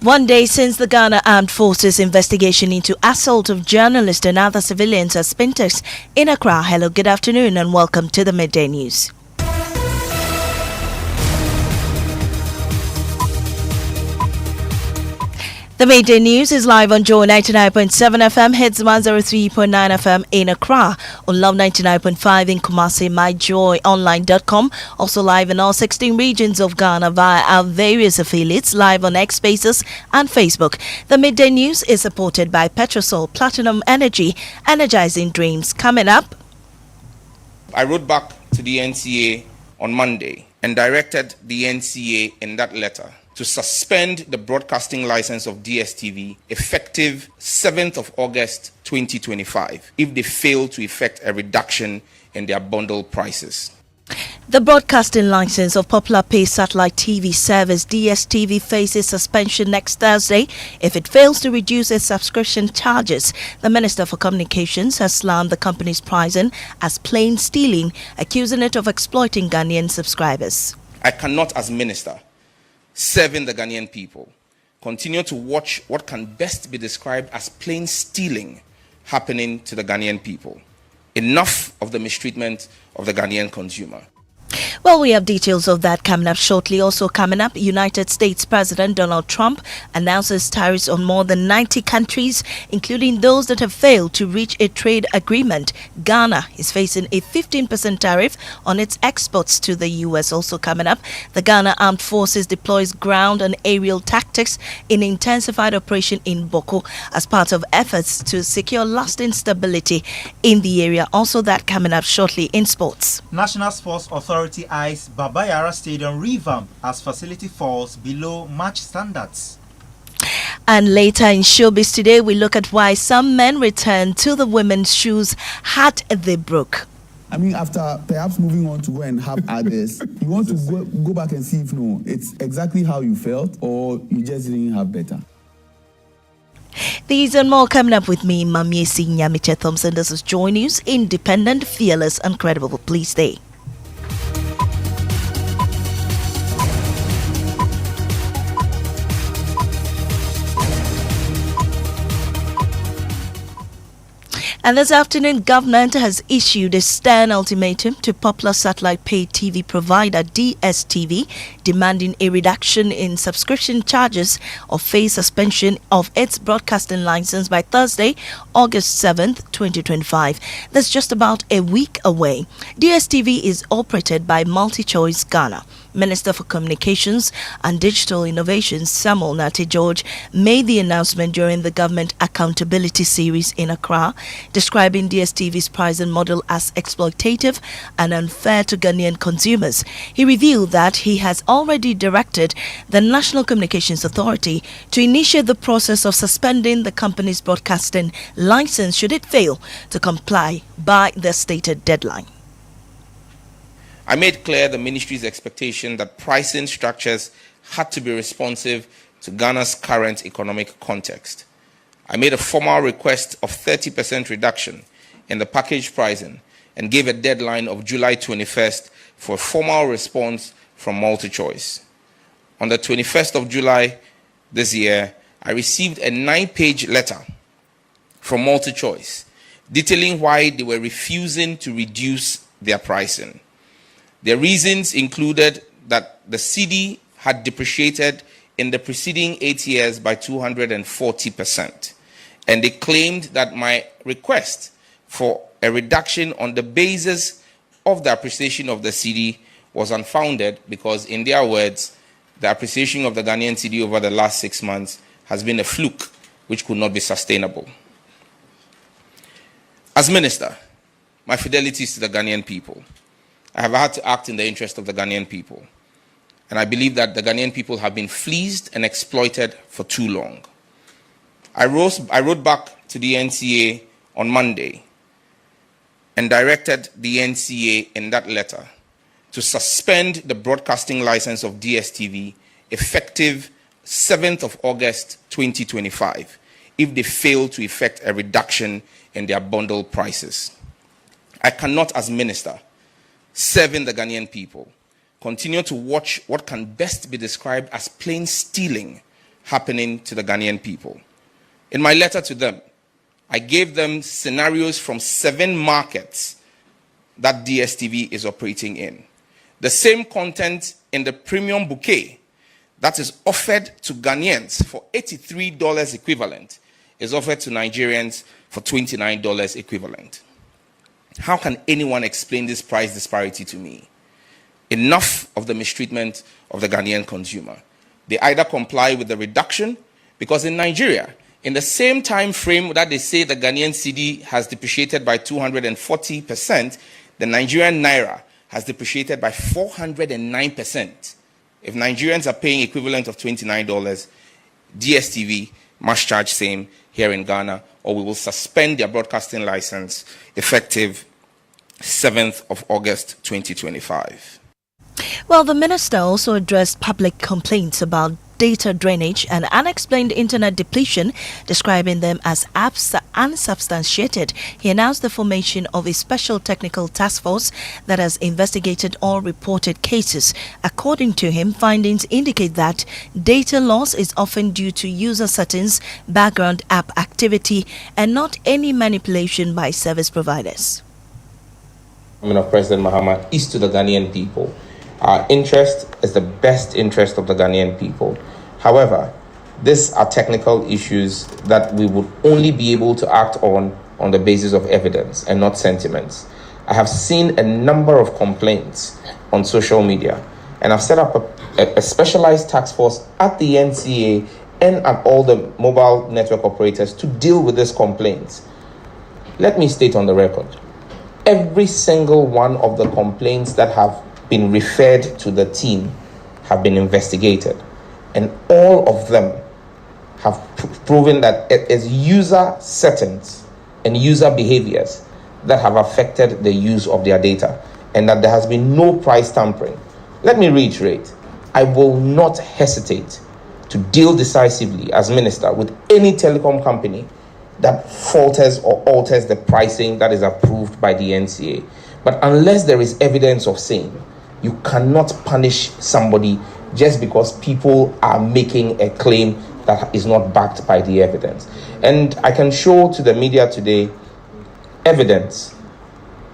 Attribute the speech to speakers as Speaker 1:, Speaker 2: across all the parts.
Speaker 1: 1 day since the Ghana Armed Forces investigation into assault of journalists and other civilians at Spintex in Accra. Hello, good afternoon and welcome to the Midday News. The Midday News is live on Joy 99.7 FM, Hits 103.9 FM in Accra, on Love 99.5 in Kumasi, myjoyonline.com, also live in all 16 regions of Ghana via our various affiliates, live on X Spaces and Facebook. The Midday News is supported by Petrosol Platinum Energy, energizing dreams. Coming up,
Speaker 2: I wrote back to the NCA on Monday and directed the NCA in that letter to suspend the broadcasting license of DSTV effective 7th of August 2025 if they fail to effect a reduction in their bundle prices.
Speaker 1: The broadcasting license of popular pay satellite TV service DSTV faces suspension next Thursday if it fails to reduce its subscription charges. The Minister for Communications has slammed the company's pricing as plain stealing, accusing it of exploiting Ghanaian subscribers.
Speaker 2: I cannot, as minister, serving the Ghanaian people, continue to watch what can best be described as plain stealing happening to the Ghanaian people. Enough of the mistreatment of the Ghanaian consumer.
Speaker 1: Well, we have details of that coming up shortly. Also coming up, United States President Donald Trump announces tariffs on more than 90 countries, including those that have failed to reach a trade agreement. Ghana is facing a 15% tariff on its exports to the U.S. Also coming up, the Ghana Armed Forces deploys ground and aerial tactics in intensified operation in Boko as part of efforts to secure lasting stability in the area. Also that coming up shortly in sports.
Speaker 3: National Sports Authority eyes Baba Yara Stadium revamp as facility falls below match standards.
Speaker 1: And later in Showbiz today, we look at why some men return to the women's shoes hat they broke.
Speaker 4: I mean, after perhaps moving on to go and have others, you want to go back and see if it's exactly how you felt or you just didn't have better.
Speaker 1: These and more coming up with me, Maame, Nyamekye, Thompson. This is Joy News, independent, fearless, and credible. Please stay. And this afternoon, government has issued a stern ultimatum to popular satellite pay TV provider DSTV, demanding a reduction in subscription charges or face suspension of its broadcasting license by Thursday, August 7th, 2025. That's just about a week away. DSTV is operated by MultiChoice Ghana. Minister for Communications and Digital Innovations Samuel Nati George made the announcement during the Government Accountability Series in Accra, describing DSTV's pricing model as exploitative and unfair to Ghanaian consumers. He revealed that he has already directed the National Communications Authority to initiate the process of suspending the company's broadcasting license should it fail to comply by the stated deadline.
Speaker 2: I made clear the ministry's expectation that pricing structures had to be responsive to Ghana's current economic context. I made a formal request of 30% reduction in the package pricing and gave a deadline of July 21st for a formal response from MultiChoice. On the 21st of July this year, I received a 9-page letter from MultiChoice detailing why they were refusing to reduce their pricing. Their reasons included that the cedi had depreciated in the preceding 8 years by 240%. And they claimed that my request for a reduction on the basis of the appreciation of the cedi was unfounded because, in their words, the appreciation of the Ghanaian cedi over the last 6 months has been a fluke which could not be sustainable. As minister, my fidelity is to the Ghanaian people. I have had to act in the interest of the Ghanaian people. And I believe that the Ghanaian people have been fleeced and exploited for too long. I wrote back to the NCA on Monday and directed the NCA in that letter to suspend the broadcasting license of DSTV effective 7th of August 2025 if they fail to effect a reduction in their bundle prices. I cannot, as minister, serving the Ghanaian people, continue to watch what can best be described as plain stealing happening to the Ghanaian people. In my letter to them, I gave them scenarios from 7 markets that DSTV is operating in. The same content in the premium bouquet that is offered to Ghanaians for $83 equivalent is offered to Nigerians for $29 equivalent. How can anyone explain this price disparity to me? Enough of the mistreatment of the Ghanaian consumer. They either comply with the reduction, because in Nigeria, in the same time frame that they say the Ghanaian cedi has depreciated by 240%, the Nigerian naira has depreciated by 409%. If Nigerians are paying equivalent of $29, DSTV must charge same here in Ghana, or we will suspend their broadcasting license effective 7th of August 2025.
Speaker 1: Well, the minister also addressed public complaints about data drainage and unexplained internet depletion, describing them as unsubstantiated. He announced the formation of a special technical task force that has investigated all reported cases. According to him, findings indicate that data loss is often due to user settings, background app activity, and not any manipulation by service providers.
Speaker 2: Of President Mahama is to the Ghanaian people. Our interest is the best interest of the Ghanaian people. However, these are technical issues that we would only be able to act on the basis of evidence and not sentiments. I have seen a number of complaints on social media, and I've set up a specialized task force at the NCA and at all the mobile network operators to deal with these complaints. Let me state on the record, every single one of the complaints that have been referred to the team have been investigated, and all of them have proven that it is user settings and user behaviors that have affected the use of their data, and that there has been no price tampering. Let me reiterate, I will not hesitate to deal decisively as minister with any telecom company that falters or alters the pricing that is approved by the NCA. But unless there is evidence of same, you cannot punish somebody just because people are making a claim that is not backed by the evidence. And I can show to the media today evidence,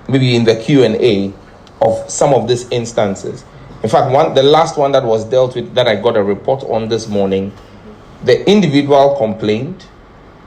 Speaker 2: maybe in the Q&A, of some of these instances. In fact, the last one that was dealt with, that I got a report on this morning, the individual complained.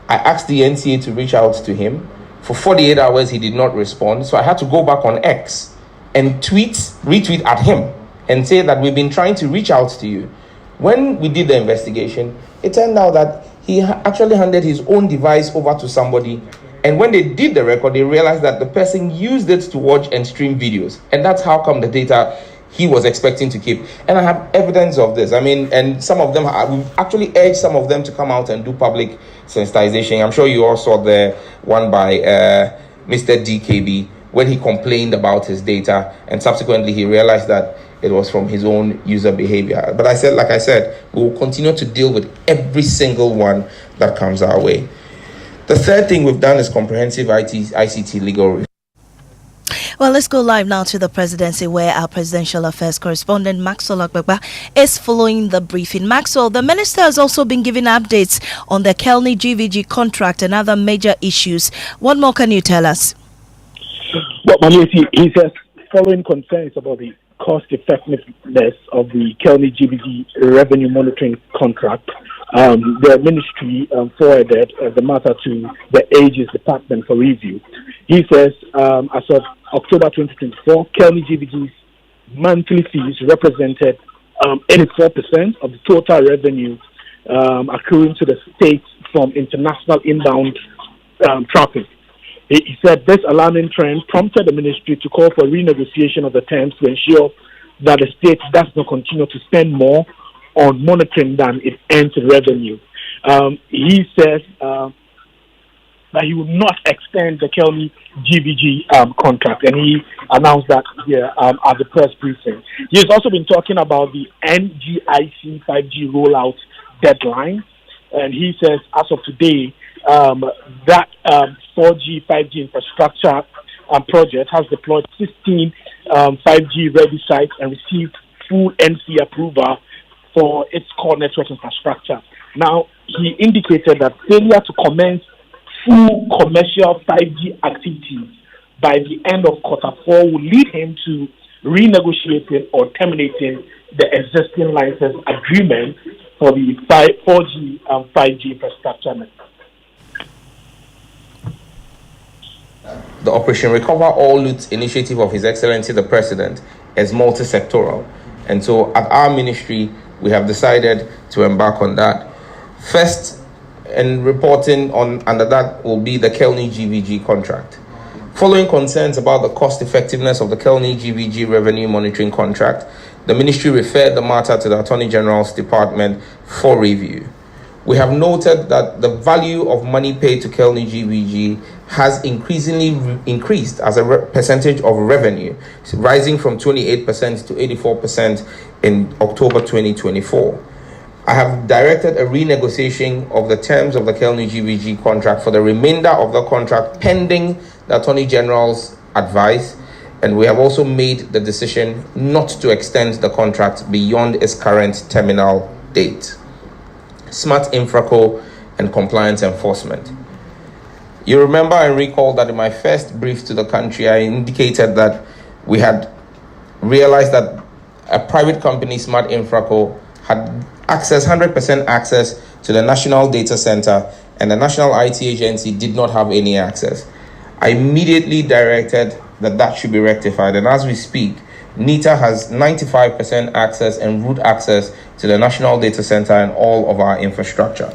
Speaker 2: I asked the NCA to reach out to him. For 48 hours, he did not respond. So I had to go back on X and retweet at him and say that we've been trying to reach out to you. When we did the investigation, it turned out that he actually handed his own device over to somebody. And when they did the record, they realized that the person used it to watch and stream videos. And that's how come the data he was expecting to keep. And I have evidence of this. I mean, and some of them, we've actually urged some of them to come out and do public sensitization. I'm sure you all saw the one by Mr. DKB, when he complained about his data, and subsequently he realized that it was from his own user behavior. But like I said, we will continue to deal with every single one that comes our way. The third thing we've done is comprehensive ICT legal reform.
Speaker 1: Well, let's go live now to the presidency, where our presidential affairs correspondent Maxwell Agbagba is following the briefing. Maxwell, the minister has also been giving updates on the Kelny GVG contract and other major issues. What more can you tell us?
Speaker 5: Well, Maame, he says following concerns about the cost effectiveness of the Kelny GVG revenue monitoring contract, the ministry forwarded the matter to the Ages Department for review. He says, as of October 2024, Kelny GVG's monthly fees represented 84% of the total revenue accruing to the state from international inbound traffic. He said this alarming trend prompted the ministry to call for renegotiation of the terms to ensure that the state does not continue to spend more on monitoring than it earns revenue. He says that he will not extend the Kelny GVG contract, and he announced that here at the press briefing. He has also been talking about the NGIC 5G rollout deadline, and he says as of today, that 4G, 5G infrastructure project has deployed 16 5G ready sites and received full NC approval for its core network infrastructure. Now, he indicated that failure to commence full commercial 5G activities by the end of Q4 will lead him to renegotiating or terminating the existing license agreement for the 4G and 5G infrastructure network.
Speaker 2: The Operation Recover All Loot initiative of His Excellency the President is multi-sectoral, and so at our ministry we have decided to embark on that. First, and reporting on under that will be the Kelny GVG contract. Following concerns about the cost effectiveness of the Kelny GVG revenue monitoring contract, the ministry referred the matter to the Attorney General's Department for review. We have noted that the value of money paid to Kelny GVG has increasingly increased as a percentage of revenue, rising from 28% to 84% in October 2024. I have directed a renegotiation of the terms of the Kelny GVG contract for the remainder of the contract pending the Attorney General's advice, and we have also made the decision not to extend the contract beyond its current terminal date. Smart Infraco and compliance enforcement. You remember and recall that in my first brief to the country, I indicated that we had realized that a private company, Smart Infraco, had 100% access to the National Data Center, and the National IT Agency did not have any access. I immediately directed that should be rectified, and as we speak, NITA has 95% access and root access to the National Data Center and all of our infrastructure.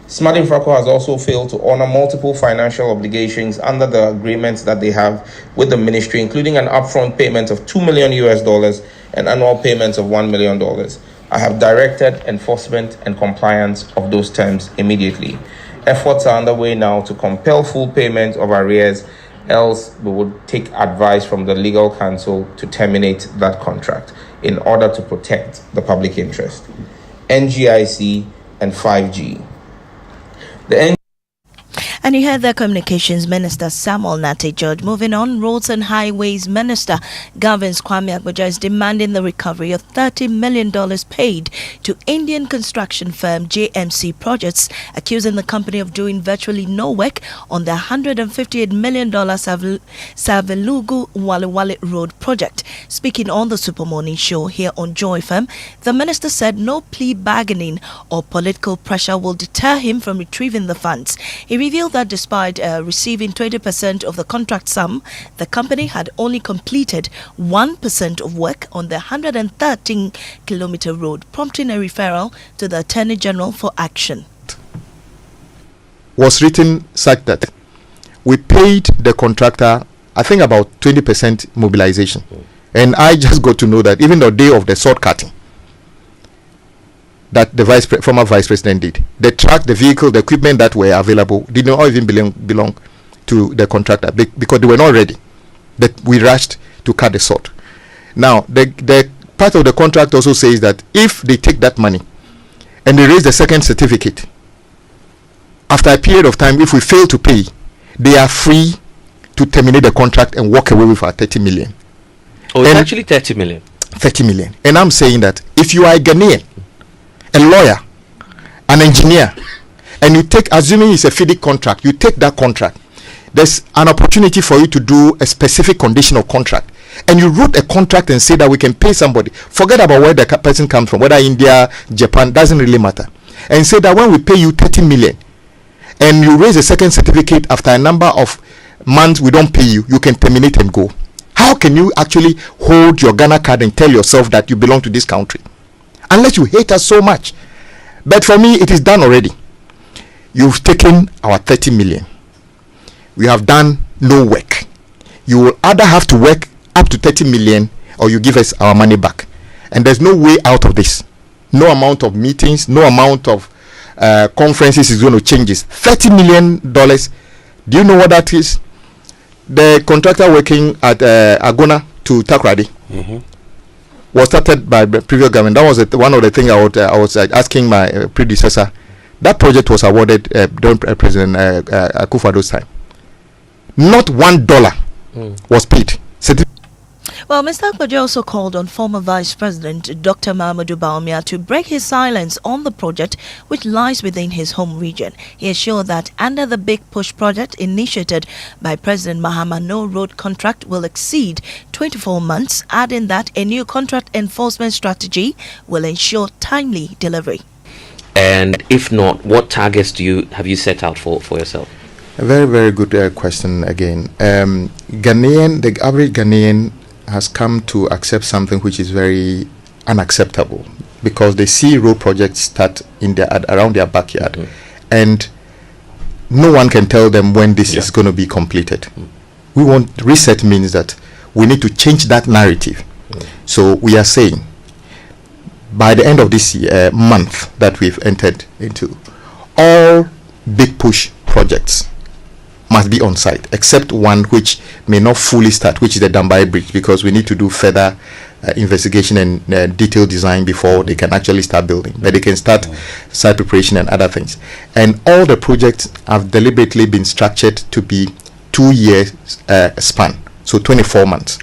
Speaker 2: Smart Infraco has also failed to honor multiple financial obligations under the agreements that they have with the ministry, including an upfront payment of $2 million and annual payments of $1 million. I have directed enforcement and compliance of those terms immediately. Efforts are underway now to compel full payment of arrears, else we would take advice from the legal counsel to terminate that contract in order to protect the public interest. NGIC and 5G.
Speaker 1: And you heard the Communications Minister Samuel Nate George. Moving on, Roads and Highways Minister Gavin Kwame Agboja is demanding the recovery of $30 million paid to Indian construction firm JMC Projects, accusing the company of doing virtually no work on the $158 million Savelugu Wale Road project. Speaking on the Super Morning Show here on Joy FM, the minister said no plea bargaining or political pressure will deter him from retrieving the funds. He revealed that despite receiving 20% of the contract sum, the company had only completed 1% of work on the 113-kilometer road, prompting a referral to the Attorney General for action.
Speaker 6: Was written such that we paid the contractor, I think, about 20% mobilization. And I just got to know that even the day of the sword cutting, that the former vice president did, the truck, the vehicle, the equipment that were available did not even belong to the contractor because they were not ready. That we rushed to cut the sword. Now, the part of the contract also says that if they take that money and they raise the second certificate, after a period of time, if we fail to pay, they are free to terminate the contract and walk away with our 30 million.
Speaker 7: Oh, it's actually 30 million.
Speaker 6: 30 million. And I'm saying that if you are a Ghanaian, a lawyer, an engineer, and you take, assuming it's a FIDIC contract, you take that contract, there's an opportunity for you to do a specific condition of contract, and you wrote a contract and say that we can pay somebody, forget about where the person comes from, whether India, Japan, doesn't really matter, and say that when we pay you 30 million and you raise a second certificate after a number of months we don't pay you, you can terminate and go. How can you actually hold your Ghana card and tell yourself that you belong to this country? Unless you hate us so much. But for me, it is done already. You've taken our 30 million. We have done no work. You will either have to work up to 30 million or you give us our money back. And there's no way out of this. No amount of meetings, no amount of conferences is going to change this. $30 million. Do you know what that is? The contractor working at Agona to Takrady. Was started by the previous government. That was one of the things I was asking my predecessor. That project was awarded during President Akufo-Addo's time. Not $1 was paid.
Speaker 1: Well, Mr. Akpajé also called on former Vice President Dr. Maame to break his silence on the project which lies within his home region. He assured that under the Big Push project initiated by President Mahama, no road contract will exceed 24 months, adding that a new contract enforcement strategy will ensure timely delivery.
Speaker 7: And if not, what targets have you set out for yourself?
Speaker 6: A very, very good question again. The average Ghanaian has come to accept something which is very unacceptable because they see road projects start around their backyard, and no one can tell them when this is going to be completed. We want reset means that we need to change that narrative. So we are saying by the end of this month that we've entered into, all Big Push projects must be on site, except one which may not fully start, which is the Dambai Bridge, because we need to do further investigation and detailed design before they can actually start building. But they can start site preparation and other things. And all the projects have deliberately been structured to be 2 years span, so 24 months.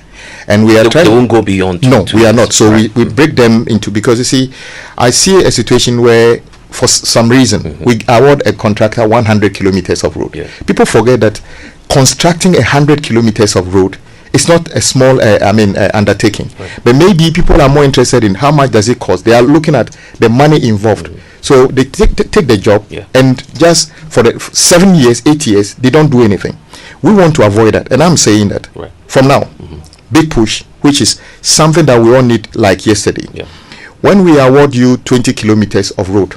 Speaker 6: And we are trying. They
Speaker 7: won't go beyond.
Speaker 6: No, we are not. So we break them into, because you see, I see a situation where, for some reason, we award a contractor 100 kilometers of road. People forget that constructing 100 kilometers of road is not a small undertaking. But maybe people are more interested in how much does it cost. They are looking at the money involved. So they take the job, and just for the 7 years, 8 years, they don't do anything. We want to avoid that, and I'm saying that from now, Big Push, which is something that we all need like yesterday. When we award you 20 kilometers of road,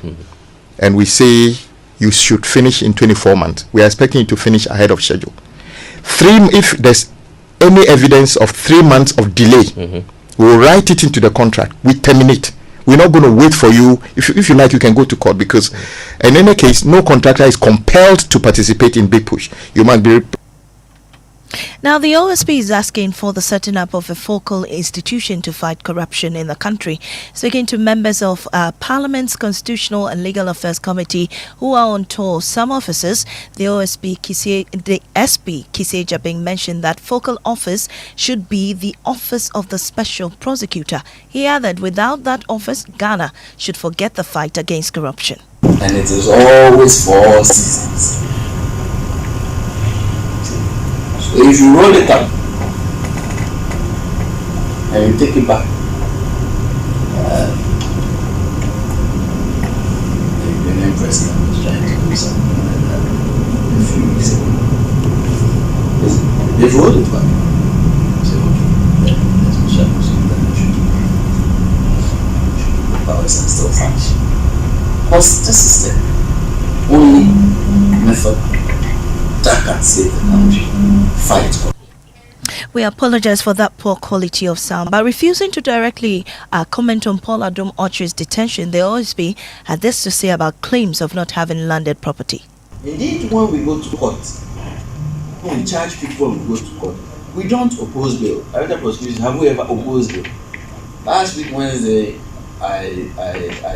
Speaker 6: and we say you should finish in 24 months, we are expecting you to finish ahead of schedule. If there's any evidence of 3 months of delay, we'll write it into the contract. We terminate. We're not going to wait for you. If you like, you can go to court, because in any case, no contractor is compelled to participate in Big Push. You must be.
Speaker 1: Now, the OSP is asking for the setting up of a focal institution to fight corruption in the country. Speaking to members of Parliament's Constitutional and Legal Affairs Committee who are on tour, some officers, the SP Kisei Jabing mentioned that focal office should be the office of the Special Prosecutor. He added, without that office, Ghana should forget the fight against corruption.
Speaker 8: And it is always for all seasons. If you roll it up and you take it back, the Ghanaian president was trying to do something like that a few weeks ago. They rolled it back. So, let's be sure that we should the powers and still function. Because this is the only method that can save the country. Fight.
Speaker 1: We apologize for that poor quality of sound. By refusing to directly comment on Paul Adom Ochi's detention, the OSP had this to say about claims of not having landed property.
Speaker 8: Indeed, when we go to court, when we charge people, we go to court, we don't oppose bail. Other prosecutions, have we ever opposed bail? Last week, Wednesday, I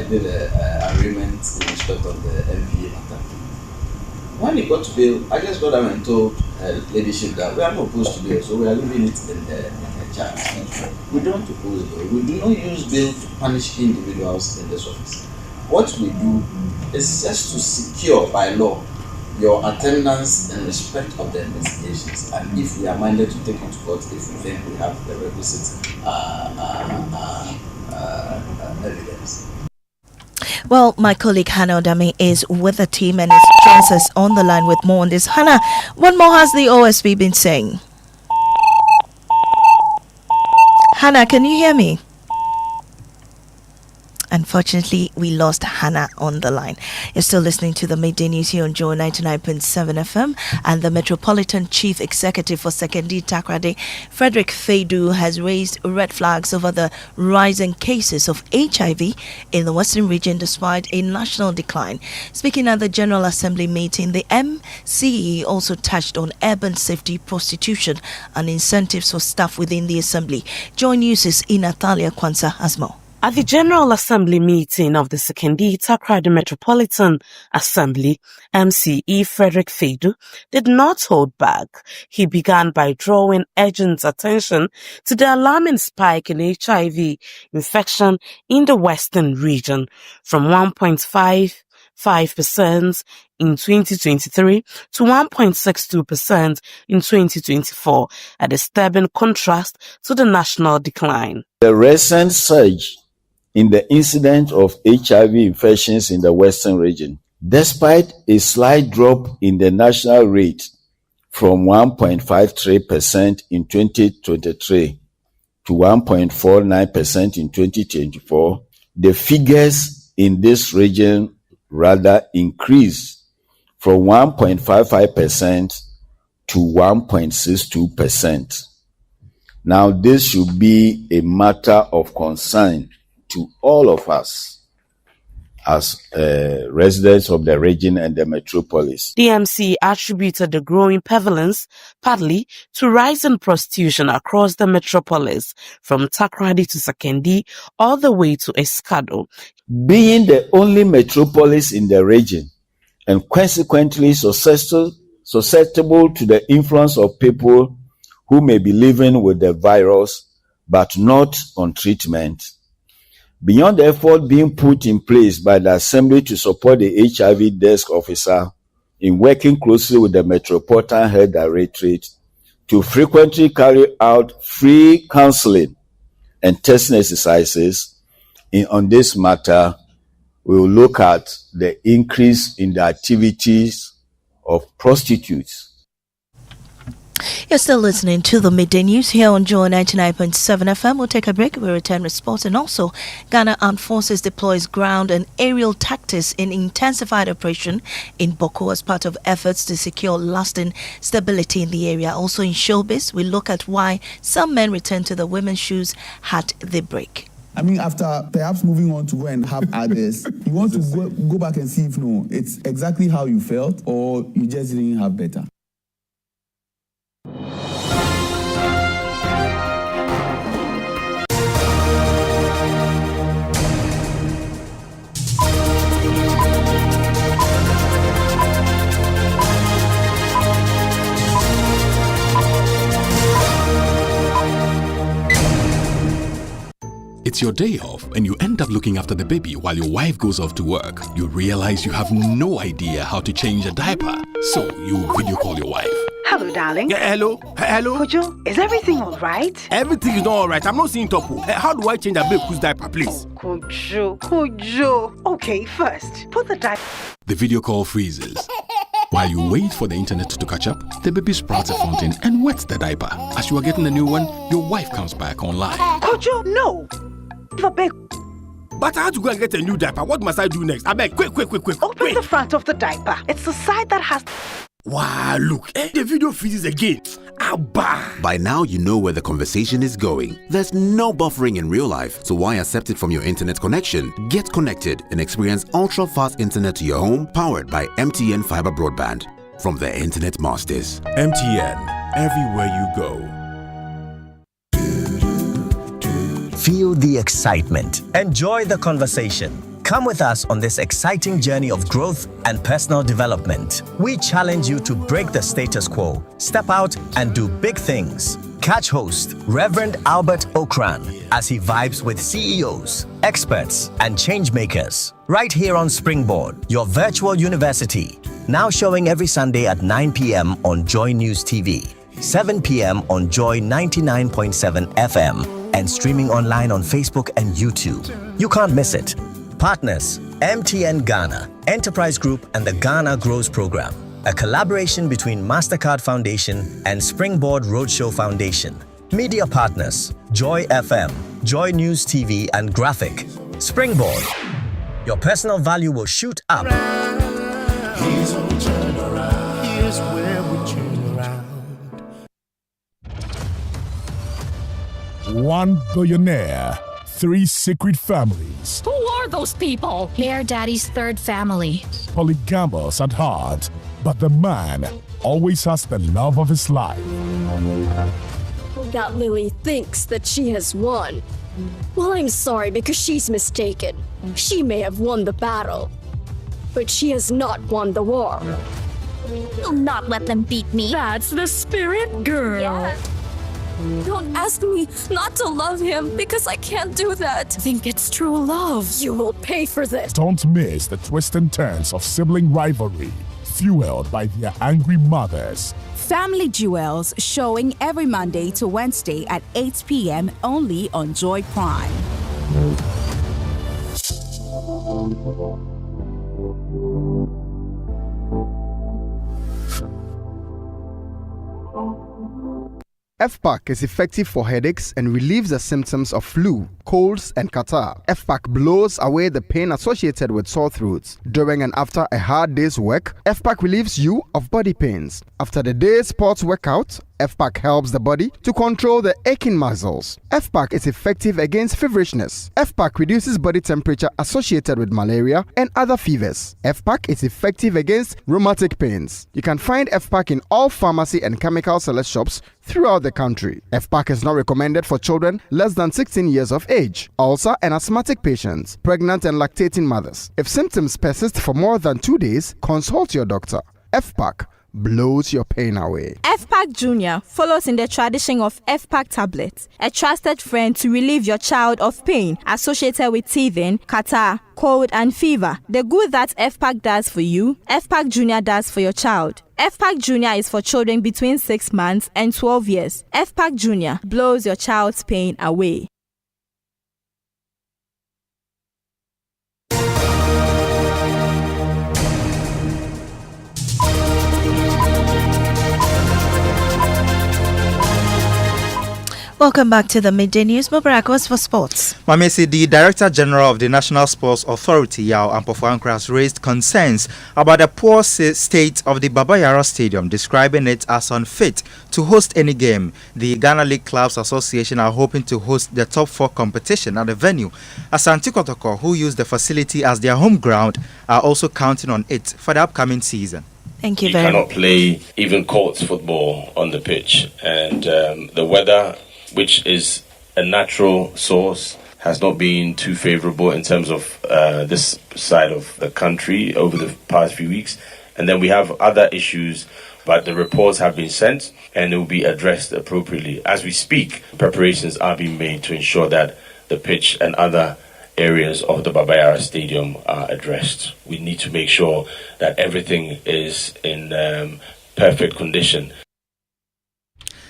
Speaker 8: did an agreement in respect of the MPA matter. When he got to bail, I just got up and told leadership that we are not opposed to bail, so we are leaving it in the charge. We don't oppose bail. We do not use bail to punish individuals in this office. What we do is just to secure by law your attendance in respect of the investigations, and if we are minded to take it to court, if we think we have the requisite evidence.
Speaker 1: Well, my colleague Hannah Odame is with the team and joins us on the line with more on this. Hannah, what more has the OSP been saying? Hannah, can you hear me? Unfortunately, we lost Hannah on the line. You're still listening to the Midday News here on Joe 99.7 FM, and the Metropolitan Chief Executive for Sekondi Takoradi, Frederick Feidu, has raised red flags over the rising cases of HIV in the Western region despite a national decline. Speaking at the General Assembly meeting, the MCE also touched on urban safety, prostitution, and incentives for staff within the Assembly. Joy News' Natalia Kwanzaa has more.
Speaker 9: At the General Assembly meeting of the Sekondi Takoradi Metropolitan Assembly, MCE Frederick Fedu did not hold back. He began by drawing urgent attention to the alarming spike in HIV infection in the Western region from 1.55% in 2023 to 1.62% in 2024, a disturbing contrast to the national decline.
Speaker 10: The recent surge in the incidence of HIV infections in the Western region, despite a slight drop in the national rate from 1.53% in 2023 to 1.49% in 2024, the figures in this region rather increased from 1.55% to 1.62%. Now, this should be a matter of concern to all of us as residents of the region and the metropolis.
Speaker 9: DMC attributed the growing prevalence partly to rising prostitution across the metropolis, from Takoradi to Sekondi all the way to Escado.
Speaker 10: Being the only metropolis in the region and consequently susceptible to the influence of people who may be living with the virus but not on treatment, beyond the effort being put in place by the Assembly to support the HIV desk officer in working closely with the Metropolitan Health Directorate to frequently carry out free counseling and testing exercises on this matter, we will look at the increase in the activities of prostitutes.
Speaker 1: You're still listening to the Midday News here on Joy 99.7 FM. We'll take a break. We'll return with sports. And also, Ghana Armed Forces deploys ground and aerial tactics in intensified operation in Boko as part of efforts to secure lasting stability in the area. Also in Showbiz, we look at why some men return to the women's shoes at the break.
Speaker 4: I mean, after perhaps moving on to go and have others, you want to go back and see if it's exactly how you felt or you just didn't have better.
Speaker 11: It's your day off and you end up looking after the baby while your wife goes off to work. You realize you have no idea how to change a diaper, so you video call your wife.
Speaker 12: Hello, darling.
Speaker 13: Yeah, hello. Hello.
Speaker 12: Kojo, is everything all right?
Speaker 13: Everything is not all right. I'm not seeing Topo. How do I change a baby's diaper, please?
Speaker 12: Kojo. Okay, first, put the diaper.
Speaker 11: The video call freezes. While you wait for the internet to catch up, the baby sprouts a fountain and wets the diaper. As you are getting a new one, your wife comes back online.
Speaker 12: Kojo, no.
Speaker 13: But I have to go and get a new diaper. What must I do next? I beg, quick.
Speaker 12: Open the front of the diaper. It's the side that has...
Speaker 13: Wow, look. The video freezes again. Abba.
Speaker 14: By now, you know where the conversation is going. There's no buffering in real life, so why accept it from your internet connection? Get connected and experience ultra-fast internet to your home, powered by MTN Fiber Broadband. From the Internet Masters.
Speaker 15: MTN, everywhere you go.
Speaker 16: Feel the excitement. Enjoy the conversation. Come with us on this exciting journey of growth and personal development. We challenge you to break the status quo, step out and do big things. Catch host Reverend Albert Okran as he vibes with CEOs, experts and changemakers. Right here on Springboard, your virtual university. Now showing every Sunday at 9 p.m. on Joy News TV, 7 p.m. on Joy 99.7 FM, and streaming online on Facebook and YouTube. You can't miss it. Partners, MTN Ghana, Enterprise Group and the Ghana Grows Program. A collaboration between MasterCard Foundation and Springboard Roadshow Foundation. Media partners, Joy FM, Joy News TV and Graphic. Springboard, your personal value will shoot up.
Speaker 15: Here's where we turn around. Here's where we turn around.
Speaker 17: 1 billionaire, 3 secret families.
Speaker 18: Who are those people? They're Daddy's third family.
Speaker 17: Polygamous at heart, but the man always has the love of his life.
Speaker 19: That Lily thinks that she has won. Well, I'm sorry because she's mistaken. She may have won the battle, but she has not won the war.
Speaker 18: Will not let them beat me.
Speaker 19: That's the spirit, girl.
Speaker 18: Yeah.
Speaker 19: Don't ask me not to love him because I can't do that. Think it's true love. You will pay for this.
Speaker 17: Don't miss the twists and turns of sibling rivalry, fueled by their angry mothers.
Speaker 20: Family Jewels, showing every Monday to Wednesday at 8 p.m. only on Joy Prime.
Speaker 21: FPAC is effective for headaches and relieves the symptoms of flu, colds, and catarrh. FPAC blows away the pain associated with sore throats. During and after a hard day's work, FPAC relieves you of body pains. After the day's sports workout, FPAC helps the body to control the aching muscles. FPAC is effective against feverishness. FPAC reduces body temperature associated with malaria and other fevers. FPAC is effective against rheumatic pains. You can find FPAC in all pharmacy and chemical select shops throughout the country. FPAC is not recommended for children less than 16 years of age, ulcer and asthmatic patients, pregnant and lactating mothers. If symptoms persist for more than 2 days, consult your doctor. FPAC blows your pain away.
Speaker 22: FPAC Junior follows in the tradition of FPAC tablets, a trusted friend to relieve your child of pain associated with teething, catarrh, cold and fever. The good that FPAC does for you, FPAC Junior does for your child. FPAC Junior is for children between 6 months and 12 years. FPAC Junior blows your child's pain away.
Speaker 1: Welcome back to the Midday News. Mubarak, what's for sports?
Speaker 3: Maame, the Director General of the National Sports Authority, Yao Ampofo-Ankra, has raised concerns about the poor state of the Baba Yara Stadium, describing it as unfit to host any game. The Ghana League Clubs Association are hoping to host the top 4 competition at the venue. Asante Kotoko, who use the facility as their home ground, are also counting on it for the upcoming season.
Speaker 1: Thank you
Speaker 23: very
Speaker 1: much.
Speaker 23: You cannot play even court football on the pitch, and the weather, which is a natural source, has not been too favorable in terms of this side of the country over the past few weeks. And then we have other issues, but the reports have been sent and it will be addressed appropriately. As we speak, preparations are being made to ensure that the pitch and other areas of the Baba Yara Stadium are addressed. We need to make sure that everything is in perfect condition.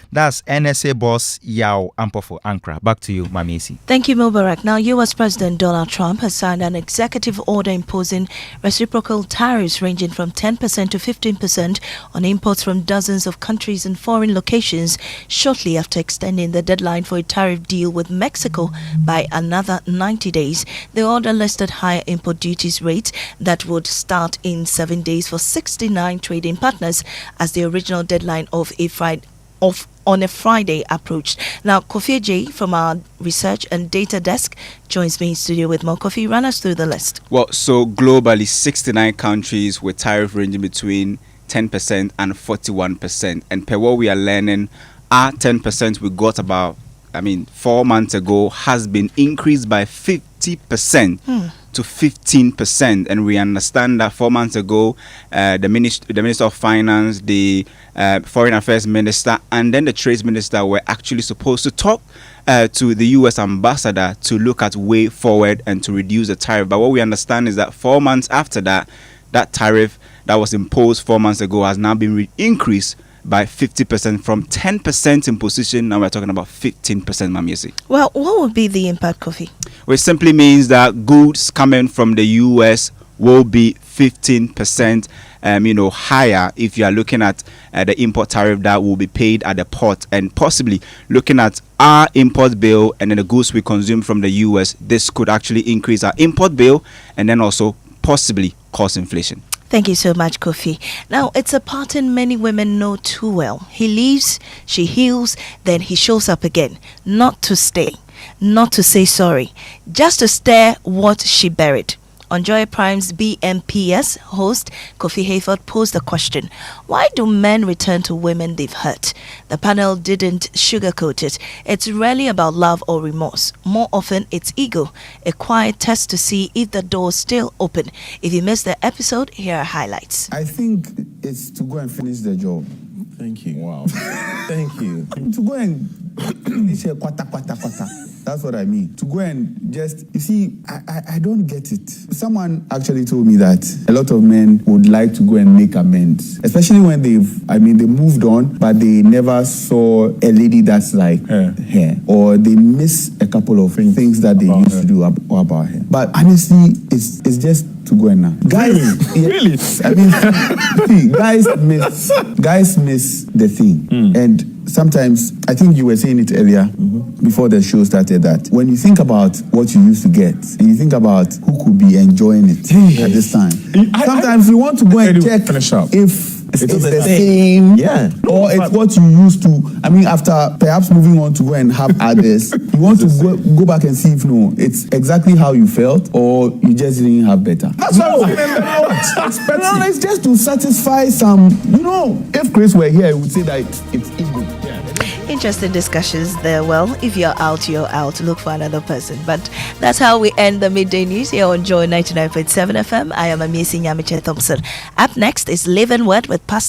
Speaker 3: That's NSA boss Yao Ampofo-Ankra. Back to you, Mamisi.
Speaker 1: Thank you, Mubarak. Now, U.S. President Donald Trump has signed an executive order imposing reciprocal tariffs ranging from 10% to 15% on imports from dozens of countries and foreign locations, shortly after extending the deadline for a tariff deal with Mexico by another 90 days. The order listed higher import duties rates that would start in 7 days for 69 trading partners as the original deadline on a Friday approached. Now, Kofi J from our research and data desk joins me in studio with more. Kofi, run us through the list.
Speaker 24: Well, so globally, 69 countries with tariff ranging between 10% and 41%. And per what we are learning, our 10% we got about, 4 months ago has been increased by 50% to 15%. And we understand that 4 months ago, the Minister of Finance, the Foreign Affairs Minister, and then the Trade Minister were actually supposed to talk to the U.S. ambassador to look at way forward and to reduce the tariff. But what we understand is that 4 months after that, that tariff that was imposed 4 months ago has now been increased by 50%, from 10% imposition. Now we're talking about 15%, Mamisi.
Speaker 1: Well, what would be the impact, Kofi?
Speaker 24: Which simply means that goods coming from the U.S. will be 15% higher if you are looking at the import tariff that will be paid at the port, and possibly looking at our import bill and then the goods we consume from the U.S. This could actually increase our import bill and then also possibly cause inflation.
Speaker 1: Thank you so much, Kofi. Now, it's a pattern many women know too well. He leaves, she heals, then he shows up again. Not to stay, not to say sorry, just to stare what she buried. On Joy Prime's BMPS, host Kofi Hayford posed the question, why do men return to women they've hurt? The panel didn't sugarcoat it. It's rarely about love or remorse. More often, it's ego, a quiet test to see if the door's still open. If you missed the episode, here are highlights.
Speaker 4: I think it's to go and finish the job.
Speaker 2: Thank you. Wow. Thank you.
Speaker 4: To go and finish a kwata. That's what I mean. To go and just, you see, I don't get it. Someone actually told me that a lot of men would like to go and make amends, especially when they moved on, but they never saw a lady that's like her, or they miss a couple of things that they used to do about her. But honestly, it's just to go and now. Guys, really? I mean, see, guys miss the thing. And sometimes, I think you were saying it earlier before the show started, that when you think about what you used to get and you think about who could be enjoying it at this time, sometimes you want to go and check if it's the same, or it's what you used to. I mean, after perhaps moving on to go and have others, you want to go back and see if it's exactly how you felt, or you just didn't have better.
Speaker 2: That's what I'm saying.
Speaker 4: No, it's just to satisfy some. If Chris were here, he would say that it's ego.
Speaker 1: Interesting discussions there. Well, if you're out, you're out. Look for another person. But that's how we end the midday news here on Joy 99.7 FM. I am Nyamekye Thompson. Up next is Live and Word with Pastor